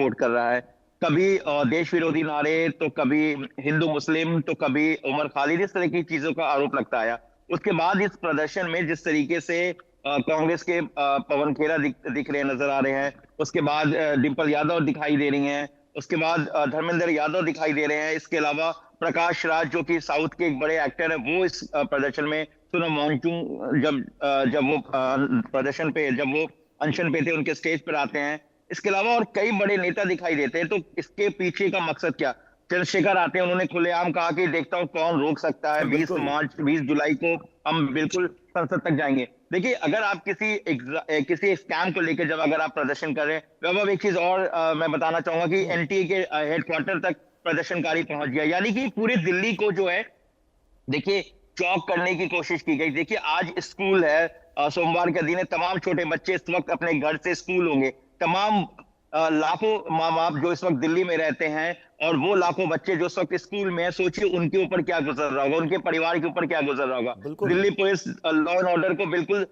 Support कर रहा है। कभी देश विरोधी नारे, तो कभी हिंदू मुस्लिम, तो कभी उमर खालिद, इस तरह की चीजों का आरोप लगता आया। उसके बाद इस प्रदर्शन में जिस तरीके से कांग्रेस के पवन खेरा दिख रहे नजर आ रहे हैं, उसके बाद डिंपल यादव दिखाई दे रही हैं, उसके बाद धर्मेंद्र यादव दिखाई दे रहे हैं, इसके अलावा प्रकाश राज जो कि साउथ के एक बड़े एक्टर है, वो इस प्रदर्शन में, सोनम वांगचुक जब वो प्रदर्शन पे, जब वो अनशन पे थे, उनके स्टेज पर आते हैं। इसके अलावा और कई बड़े नेता दिखाई देते हैं। तो इसके पीछे का मकसद क्या? चंद्रशेखर आते हैं, उन्होंने खुलेआम कहा कि देखता हूं कौन रोक सकता है, 20 बिल्कुल। मार्च 20 जुलाई को हम बिल्कुल संसद तक जाएंगे। देखिए, अगर आप किसी स्कैम को लेकर जब अगर आप प्रदर्शन कर रहे हैं, तो अब एक चीज और मैं बताना चाहूंगा कि एनटीए के हेडक्वार्टर तक प्रदर्शनकारी पहुंच गया, यानी कि पूरी दिल्ली को जो है, देखिए, चौक करने की कोशिश की गई। देखिए, आज स्कूल है, सोमवार का दिन है, तमाम छोटे बच्चे इस वक्त अपने घर से स्कूल होंगे, तमाम लाखों माँ बाप जो इस वक्त दिल्ली में रहते हैं, और वो लाखों बच्चे जो इस वक्त स्कूल में है, सोचिए उनके ऊपर क्या गुजर रहा होगा, उनके परिवार के ऊपर क्या गुजर रहा होगा। बिल्कुल। Delhi police law and order को बिल्कुल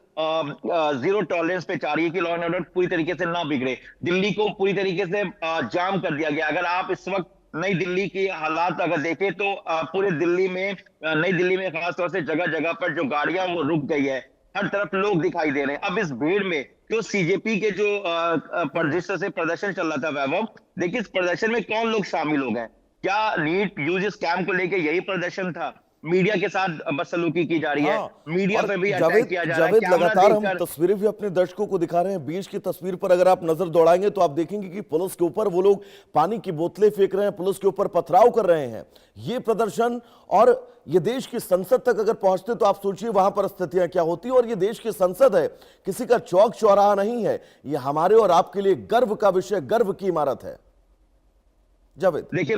जीरो टॉलरेंस पे चाह रही है कि लॉ एंड ऑर्डर पूरी तरीके से ना बिगड़े। दिल्ली को पूरी तरीके से जाम कर दिया गया। अगर आप इस वक्त नई दिल्ली की हालात अगर देखें, तो पूरे दिल्ली में, नई दिल्ली में खासतौर से जगह जगह पर जो गाड़ियां वो रुक गई है, हर तरफ लोग दिखाई दे रहे हैं। अब इस भीड़ में जो सीजेपी के जो जिस तरह से प्रदर्शन चल रहा था वैभव, देखिए इस प्रदर्शन में कौन लोग शामिल हो गए? क्या नीट यूजी स्कैम को लेकर यही प्रदर्शन था? मीडिया के साथ बदसलूकी की जा रही है, हाँ। मीडिया और पे भी अटैक जावेद किया जा रहा है, जावेद कैमरा लगातार हम देखकर। तस्वीरें भी अपने दर्शकों को दिखा रहे हैं। बीच की तस्वीर पर अगर आप नजर दौड़ाएंगे तो आप देखेंगे कि पुलिस के ऊपर वो लोग पानी की बोतलें फेंक रहे हैं, पुलिस के ऊपर पथराव कर रहे हैं। ये प्रदर्शन और ये देश की संसद तक अगर पहुंचते तो आप सोचिए वहां पर स्थितियां क्या होती। और ये देश की संसद है, किसी का चौक चौराहा नहीं है। ये हमारे और आपके लिए गर्व का विषय, गर्व की इमारत है। जावेद। देखिए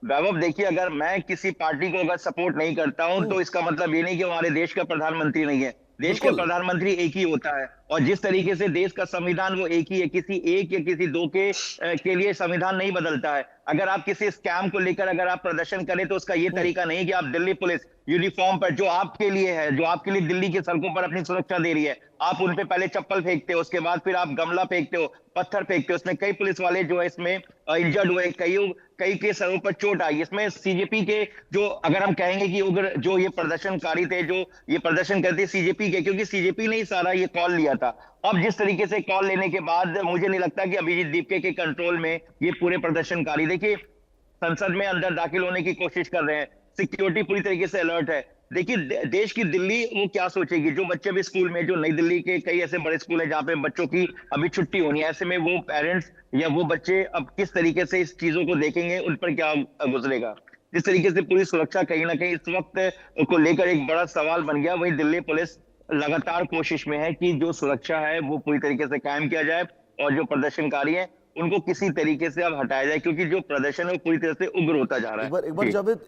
वैभव, देखिए, अगर मैं किसी पार्टी को अगर सपोर्ट नहीं करता हूं, तो इसका मतलब ये नहीं कि हमारे देश का प्रधानमंत्री नहीं है। देश का बिल्कुल। प्रधानमंत्री एक ही होता है, और जिस तरीके से देश का संविधान वो एक ही है, किसी एक या किसी दो के लिए संविधान नहीं बदलता है। अगर आप किसी स्कैम को लेकर अगर आप प्रदर्शन करें, तो उसका ये तरीका नहीं कि आप दिल्ली पुलिस यूनिफॉर्म पर, जो आपके लिए है, जो आपके लिए दिल्ली की सड़कों पर अपनी सुरक्षा दे रही है, आप उन पे पहले चप्पल फेंकते हो, उसके बाद फिर आप गमला फेंकते हो, पत्थर फेंकते हो। इसमें कई पुलिस वाले जो है इसमें इंजर्ड हुए, कई कई के सरों पर चोट आई। इसमें सीजेपी के, जो अगर हम कहेंगे कि अगर जो ये प्रदर्शनकारी थे, जो ये प्रदर्शन करते सीजेपी के, क्योंकि सीजेपी ने ही सारा ये कॉल लिया था। अब जिस तरीके से कॉल लेने के बाद मुझे नहीं लगता कि अभिजीत दीपके के कंट्रोल में ये पूरे प्रदर्शनकारी, देखिए, संसद में अंदर दाखिल होने की कोशिश कर रहे हैं, सिक्योरिटी पूरी तरीके से अलर्ट है। देखिए, देश की दिल्ली वो क्या सोचेगी? जो बच्चे भी स्कूल में, जो नई दिल्ली के कई ऐसे बड़े स्कूल हैं जहां पे बच्चों की अभी छुट्टी होनी है, ऐसे में वो पेरेंट्स या वो बच्चे अब किस तरीके से इस चीजों को देखेंगे, उन पर क्या गुजरेगा? जिस तरीके से पूरी सुरक्षा कहीं ना कहीं इस वक्त को लेकर एक बड़ा सवाल बन गया, वही दिल्ली पुलिस लगातार कोशिश में है कि जो सुरक्षा है वो पूरी तरीके से कायम किया जाए, और जो प्रदर्शनकारी है उनको किसी तरीके से अब हटाया जाए, क्योंकि जो प्रदर्शन है वो पूरी तरह से उग्र होता जा रहा है। जी।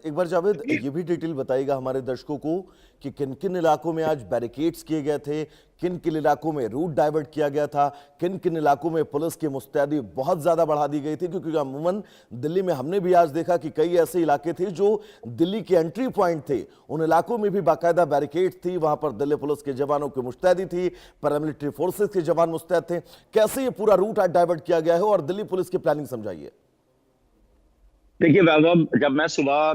एक बार जावेद ये भी डिटेल बताइएगा हमारे दर्शकों को कि किन किन इलाकों में आज बैरिकेड्स किए गए थे, किन किन इलाकों में रूट डाइवर्ट किया गया था, किन किन इलाकों में पुलिस की मुस्तैदी बहुत ज्यादा बढ़ा दी गई थी। क्योंकि अमूमन दिल्ली में हमने भी आज देखा कि कई ऐसे इलाके थे जो दिल्ली के एंट्री पॉइंट थे, उन इलाकों में भी बाकायदा बैरिकेड थी, वहां पर दिल्ली पुलिस के जवानों की मुस्तैदी थी, पैरामिलिट्री फोर्सेस के जवान मुस्तैद थे। कैसे ये पूरा रूट आज डाइवर्ट किया गया है और दिल्ली पुलिस की प्लानिंग समझाइए। देखिए वैभव,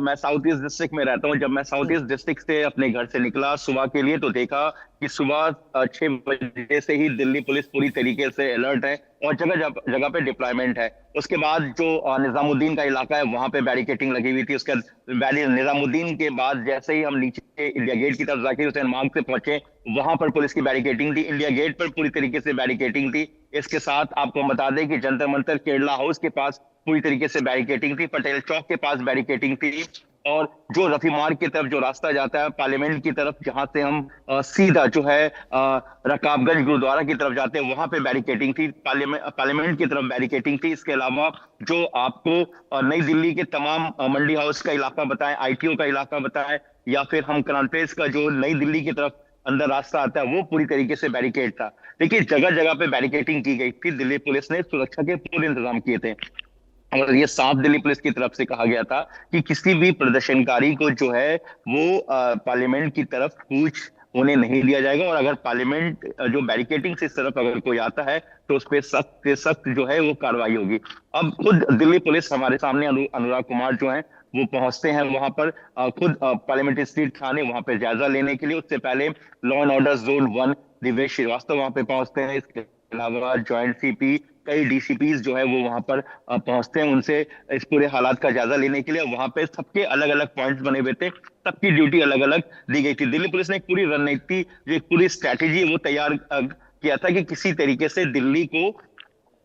मैं साउथ ईस्ट डिस्ट्रिक्ट में रहता हूँ। जब मैं साउथ ईस्ट डिस्ट्रिक्ट से अपने घर से निकला सुबह के लिए, तो देखा कि सुबह 6 बजे से ही दिल्ली पुलिस पूरी तरीके से अलर्ट है, और जगह जगह पे डिप्लॉयमेंट है। उसके बाद जो निजामुद्दीन का इलाका है, वहां पे बैरिकेटिंग लगी हुई थी। उसके वैली निजामुद्दीन के बाद जैसे ही हम नीचे इंडिया गेट की तरफ जाकिर हुसैन मार्ग से पहुंचे, वहां पर पुलिस की बैरिकेटिंग थी। इंडिया गेट पर पूरी तरीके से बैरिकेटिंग थी। इसके साथ आपको बता दें कि जंतर मंतर केरला हाउस के पास पूरी तरीके से बैरिकेटिंग थी, पटेल चौक के पास बैरिकेटिंग थी, और जो रफी मार्ग की तरफ जो रास्ता जाता है पार्लियामेंट की तरफ, जहां से हम सीधा जो है रकाबगंज गुरुद्वारा की तरफ जाते हैं, वहां पे बैरिकेटिंग थी। पार्लियामेंट की तरफ बैरिकेटिंग थी। इसके अलावा जो आपको नई दिल्ली के तमाम मंडी हाउस का इलाका बताएं, आईटीओ का इलाका बताएं, या फिर हम कनाट प्लेस का जो नई दिल्ली की तरफ अंदर रास्ता आता है, वो पूरी तरीके से बैरिकेड था। देखिए, जगह जगह पे बैरिकेटिंग की गई थी। दिल्ली पुलिस ने सुरक्षा के पूरे इंतजाम किए थे, और ये साफ दिल्ली पुलिस की तरफ से कहा गया था कि किसी भी प्रदर्शनकारी को जो है वो पार्लियामेंट की तरफ कूच होने नहीं दिया जाएगा। और अगर पार्लियामेंट जो बैरिकेटिंग से इस तरफ अगर कोई आता है तो उस पर सख्त से सख्त जो है वो कार्रवाई होगी। अब खुद दिल्ली पुलिस हमारे सामने अनुराग कुमार जो है वो पहुंचते हैं वहां पर, खुद पार्लियामेंट स्ट्रीट थाने वहां पर जायजा लेने के लिए। उससे पहले law and order zone 1 Divesh Srivastava वहां पे पहुंचते हैं। इसके अलावा ज्वाइंट सीपी, कई डीसीपीज जो है वो वहां पर पहुंचते हैं उनसे इस पूरे हालात का जायजा लेने के लिए। वहां पे सबके अलग अलग पॉइंट्स बने हुए थे, सबकी ड्यूटी अलग अलग दी गई थी। दिल्ली पुलिस ने एक पूरी रणनीति, जो एक पूरी स्ट्रैटेजी वो तैयार किया था कि किसी तरीके से दिल्ली को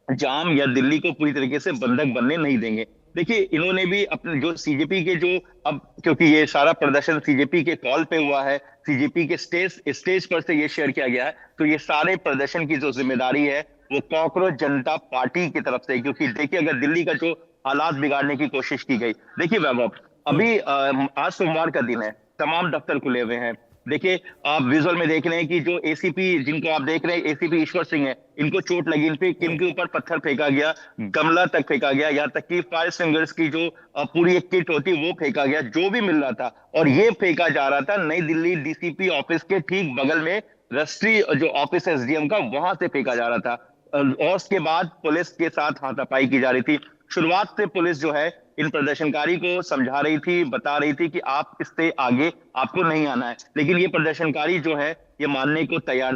जाम या दिल्ली को पूरी तरीके से बंधक बनने नहीं देंगे। देखिए इन्होंने भी अपने जो सीजेपी के जो, अब क्योंकि ये सारा प्रदर्शन सीजेपी के कॉल पे हुआ है, सीजेपी के स्टेज पर से ये शेयर किया गया है, तो ये सारे प्रदर्शन की जो जिम्मेदारी है वो कॉकरोच जनता पार्टी की तरफ से। क्योंकि देखिए अगर दिल्ली का जो हालात बिगाड़ने की कोशिश की गई, देखिए वैभव अभी आज सोमवार का दिन है, तमाम दफ्तर खुले हुए हैं। देखिए आप विजुअल में देख रहे हैं कि जो एसीपी जिनको आप देख रहे हैं, एसीपी ईश्वर सिंह है, इनको चोट लगी, इन पे इनके ऊपर पत्थर फेंका गया, गमला तक फेंका गया, यहाँ तक कि फायर सिंगर्स की जो पूरी एक किट होती है वो फेंका गया, जो भी मिल रहा था। और ये फेंका जा रहा था नई दिल्ली डीसीपी ऑफिस के ठीक बगल में, राष्ट्रीय जो ऑफिस है एसडीएम का, वहां से फेंका जा रहा था। और उसके बाद पुलिस के साथ हाथापाई की जा रही थी। शुरुआत से पुलिस जो है इन प्रदर्शनकारी को समझा रही थी, बता रही थी कि आप इससे आगे आपको नहीं आना है, लेकिन ये प्रदर्शनकारी जो है ये मानने को तैयार।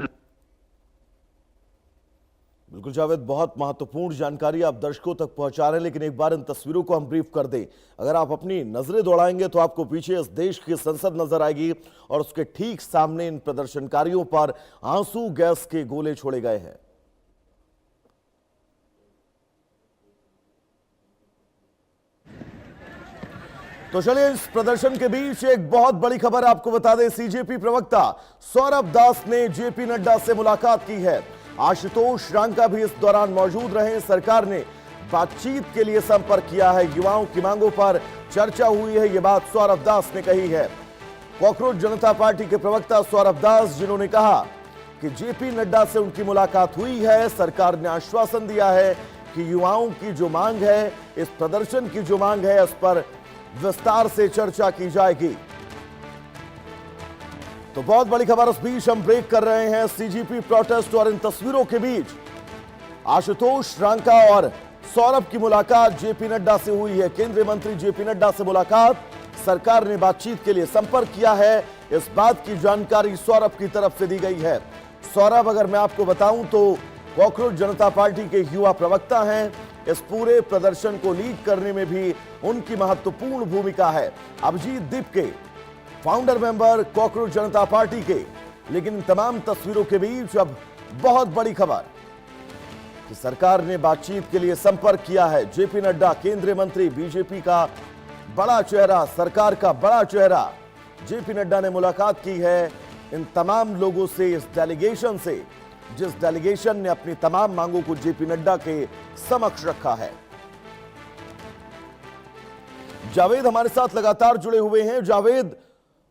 बिल्कुल जावेद, बहुत महत्वपूर्ण जानकारी आप दर्शकों तक पहुंचा रहे हैं, लेकिन एक बार इन तस्वीरों को हम ब्रीफ कर दें। अगर आप अपनी नजरें दौड़ाएंगे तो आपको पीछे इस देश की संसद नजर आएगी और उसके ठीक सामने इन प्रदर्शनकारियों पर आंसू गैस के गोले छोड़े गए हैं। तो चलिए इस प्रदर्शन के बीच एक बहुत बड़ी खबर आपको बता दें। सीजेपी प्रवक्ता सौरभ दास ने जेपी नड्डा से मुलाकात की है। आशुतोष रांका भी इस दौरान मौजूद रहे। सरकार ने बातचीत के लिए संपर्क किया है, युवाओं की मांगों पर चर्चा हुई है, यह बात सौरभ दास ने कही है। कॉकरोच जनता पार्टी के प्रवक्ता सौरभ दास, जिन्होंने कहा कि जेपी नड्डा से उनकी मुलाकात हुई है, सरकार ने आश्वासन दिया है कि युवाओं की जो मांग है, इस प्रदर्शन की जो मांग है, उस पर विस्तार से चर्चा की जाएगी। तो बहुत बड़ी खबर, उस बीच हम ब्रेक कर रहे हैं। सीजेपी प्रोटेस्ट और इन तस्वीरों के बीच आशुतोष रांका और सौरभ की मुलाकात जेपी नड्डा से हुई है। केंद्रीय मंत्री जेपी नड्डा से मुलाकात, सरकार ने बातचीत के लिए संपर्क किया है, इस बात की जानकारी सौरभ की तरफ से दी गई है। सौरभ, अगर मैं आपको बताऊं तो कॉकरोच जनता पार्टी के युवा प्रवक्ता हैं। इस पूरे प्रदर्शन को लीड करने में भी उनकी महत्वपूर्ण भूमिका है। अभिजीत दीप के फाउंडर मेंबर कॉकरोच जनता पार्टी के। लेकिन इन तमाम तस्वीरों के बीच अब बहुत बड़ी खबर कि सरकार ने बातचीत के लिए संपर्क किया है। जेपी नड्डा, केंद्रीय मंत्री, बीजेपी का बड़ा चेहरा, सरकार का बड़ा चेहरा, जेपी नड्डा ने मुलाकात की है इन तमाम लोगों से, इस डेलीगेशन से, जिस डेलीगेशन ने अपनी तमाम मांगों को जेपी नड्डा के समक्ष रखा है। जावेद हमारे साथ लगातार जुड़े हुए हैं। जावेद,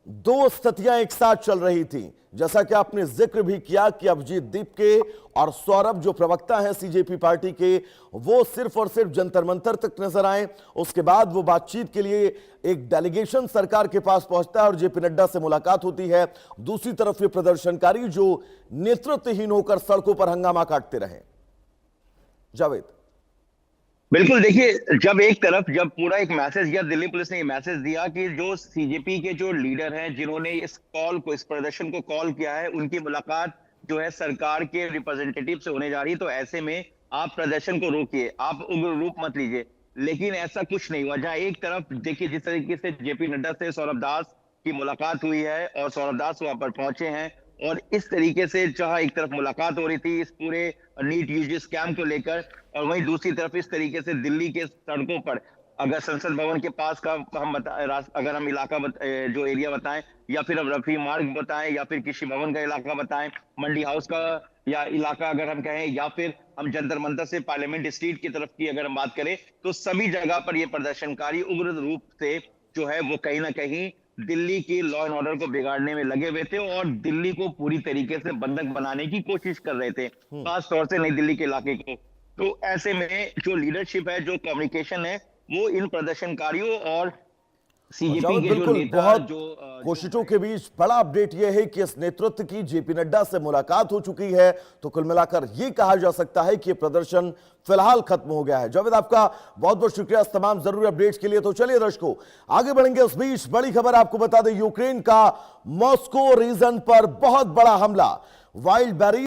दो स्थितियां एक साथ चल रही थी, जैसा कि आपने जिक्र भी किया कि अभिजीत दीप के और सौरभ जो प्रवक्ता हैं सीजेपी पार्टी के, वो सिर्फ और सिर्फ जंतर मंतर तक नजर आए। उसके बाद वो बातचीत के लिए एक डेलीगेशन सरकार के पास पहुंचता है और जेपी नड्डा से मुलाकात होती है। दूसरी तरफ ये प्रदर्शनकारी जो नेतृत्वहीन होकर सड़कों पर हंगामा काटते रहे। जावेद, बिल्कुल, देखिए जब एक तरफ जब पूरा एक मैसेज या दिल्ली पुलिस ने ये मैसेज दिया कि जो सीजेपी के जो लीडर हैं जिन्होंने इस कॉल को, इस प्रदर्शन को कॉल किया है, उनकी मुलाकात जो है सरकार के रिप्रेजेंटेटिव से होने जा रही है, तो ऐसे में आप प्रदर्शन को रोकिए, आप उग्र रूप मत लीजिए। लेकिन ऐसा कुछ नहीं हुआ। जहां एक तरफ देखिए जिस तरीके से जेपी नड्डा से सौरभ दास की मुलाकात हुई है और सौरभ दास वहां पर पहुंचे हैं, और इस तरीके से जहां एक तरफ मुलाकात हो रही थी इस पूरे नीट यूजी स्कैम को लेकर, और वहीं दूसरी तरफ इस तरीके से दिल्ली के सड़कों पर, अगर संसद भवन के पास का हम अगर हम इलाका जो एरिया बताएं, या फिर हम रफी मार्ग बताएं, या फिर कृषि भवन का इलाका बताएं, मंडी हाउस का या इलाका अगर हम कहें, या फिर हम जंतर मंतर से पार्लियामेंट स्ट्रीट की तरफ की अगर हम बात करें, तो सभी जगह पर ये प्रदर्शनकारी उग्र रूप से जो है वो कहीं ना कहीं दिल्ली की लॉ एंड ऑर्डर को बिगाड़ने में लगे हुए थे और दिल्ली को पूरी तरीके से बंधक बनाने की कोशिश कर रहे थे, खास तौर से नई दिल्ली के इलाके को। तो ऐसे में जो लीडरशिप है, जो कम्युनिकेशन है, वो इन प्रदर्शनकारियों और सीजेपी जावेद, के जो बिल्कुल नेता बहुत जो कोशिशों के बीच बड़ा अपडेट यह है कि इस नेतृत्व की जेपी नड्डा से मुलाकात हो चुकी है। तो कुल मिलाकर यह कहा जा सकता है कि यह प्रदर्शन फिलहाल खत्म हो गया है। जावेद, आपका बहुत बहुत शुक्रिया इस तमाम जरूरी अपडेट्स के लिए। तो चलिए दर्शकों, आगे बढ़ेंगे। उस बीच बड़ी खबर आपको बता दें, यूक्रेन का मॉस्को रीजन पर बहुत बड़ा हमला, वाइल्ड बैरी